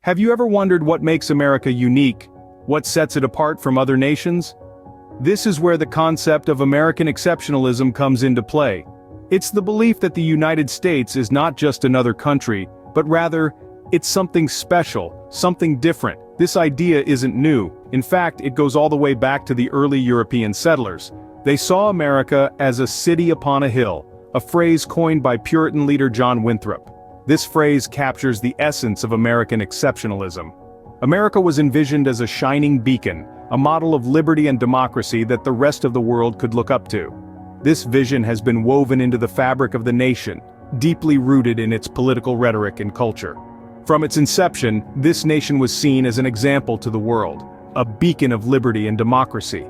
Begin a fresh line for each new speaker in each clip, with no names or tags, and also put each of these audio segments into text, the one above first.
Have you ever wondered what makes America unique? What sets it apart from other nations? This is where the concept of American exceptionalism comes into play. It's the belief that the United States is not just another country, but rather, it's something special, something different. This idea isn't new. In fact, it goes all the way back to the early European settlers. They saw America as a city upon a hill, a phrase coined by Puritan leader John Winthrop. This phrase captures the essence of American exceptionalism. America was envisioned as a shining beacon, a model of liberty and democracy that the rest of the world could look up to. This vision has been woven into the fabric of the nation, deeply rooted in its political rhetoric and culture. From its inception, this nation was seen as an example to the world, a beacon of liberty and democracy.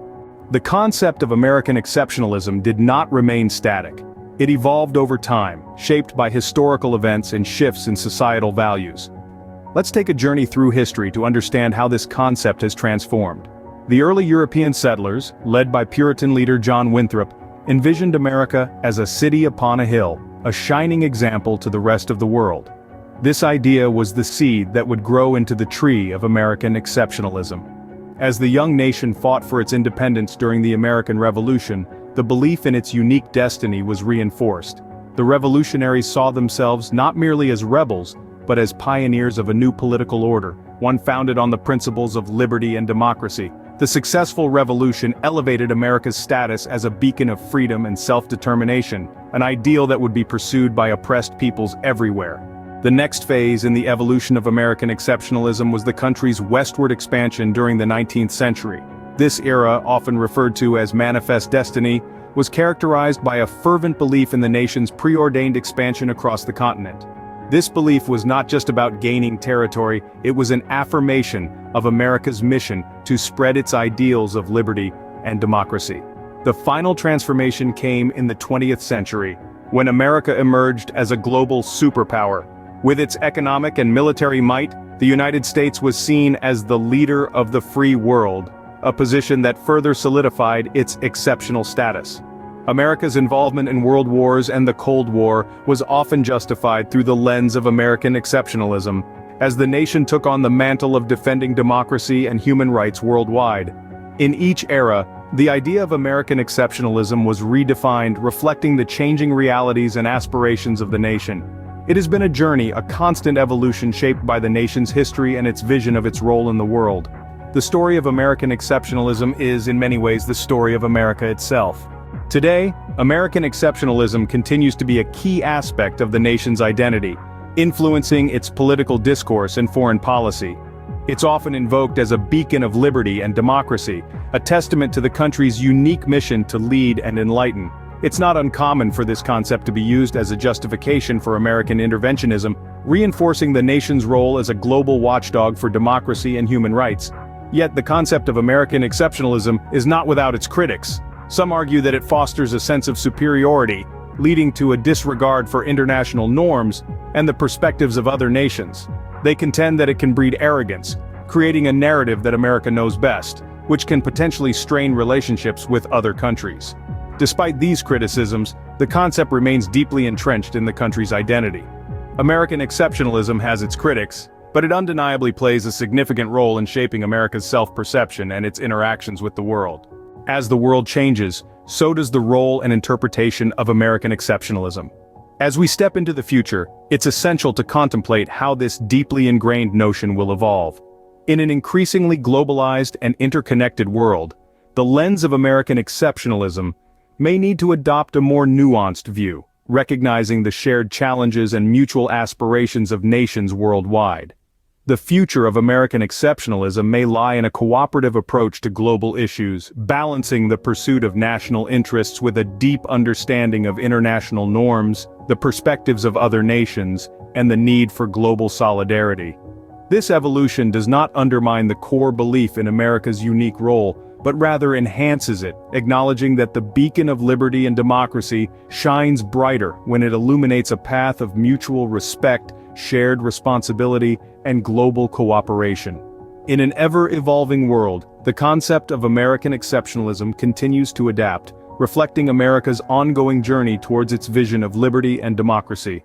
The concept of American exceptionalism did not remain static. It evolved over time, shaped by historical events and shifts in societal values. Let's take a journey through history to understand how this concept has transformed. The early European settlers, led by Puritan leader John Winthrop, envisioned America as a city upon a hill, a shining example to the rest of the world. This idea was the seed that would grow into the tree of American exceptionalism. As the young nation fought for its independence during the American Revolution, the belief in its unique destiny was reinforced. The revolutionaries saw themselves not merely as rebels, but as pioneers of a new political order, one founded on the principles of liberty and democracy. The successful revolution elevated America's status as a beacon of freedom and self-determination, an ideal that would be pursued by oppressed peoples everywhere. The next phase in the evolution of American exceptionalism was the country's westward expansion during the 19th century. This era, often referred to as manifest destiny, was characterized by a fervent belief in the nation's preordained expansion across the continent. This belief was not just about gaining territory, it was an affirmation of America's mission to spread its ideals of liberty and democracy. The final transformation came in the 20th century, when America emerged as a global superpower. With its economic and military might, the United States was seen as the leader of the free world, a position that further solidified its exceptional status. America's involvement in world wars and the Cold War was often justified through the lens of American exceptionalism, as the nation took on the mantle of defending democracy and human rights worldwide. In each era, the idea of American exceptionalism was redefined, reflecting the changing realities and aspirations of the nation. It has been a journey, a constant evolution shaped by the nation's history and its vision of its role in the world. The story of American exceptionalism is, in many ways, the story of America itself. Today, American exceptionalism continues to be a key aspect of the nation's identity, influencing its political discourse and foreign policy. It's often invoked as a beacon of liberty and democracy, a testament to the country's unique mission to lead and enlighten. It's not uncommon for this concept to be used as a justification for American interventionism, reinforcing the nation's role as a global watchdog for democracy and human rights. Yet the concept of American exceptionalism is not without its critics. Some argue that it fosters a sense of superiority, leading to a disregard for international norms and the perspectives of other nations. They contend that it can breed arrogance, creating a narrative that America knows best, which can potentially strain relationships with other countries. Despite these criticisms, the concept remains deeply entrenched in the country's identity. American exceptionalism has its critics, but it undeniably plays a significant role in shaping America's self-perception and its interactions with the world. As the world changes, so does the role and interpretation of American exceptionalism. As we step into the future, it's essential to contemplate how this deeply ingrained notion will evolve. In an increasingly globalized and interconnected world, the lens of American exceptionalism may need to adopt a more nuanced view, recognizing the shared challenges and mutual aspirations of nations worldwide. The future of American exceptionalism may lie in a cooperative approach to global issues, balancing the pursuit of national interests with a deep understanding of international norms, the perspectives of other nations, and the need for global solidarity. This evolution does not undermine the core belief in America's unique role, but rather enhances it, acknowledging that the beacon of liberty and democracy shines brighter when it illuminates a path of mutual respect, shared responsibility, and global cooperation. In an ever-evolving world, the concept of American exceptionalism continues to adapt, reflecting America's ongoing journey towards its vision of liberty and democracy.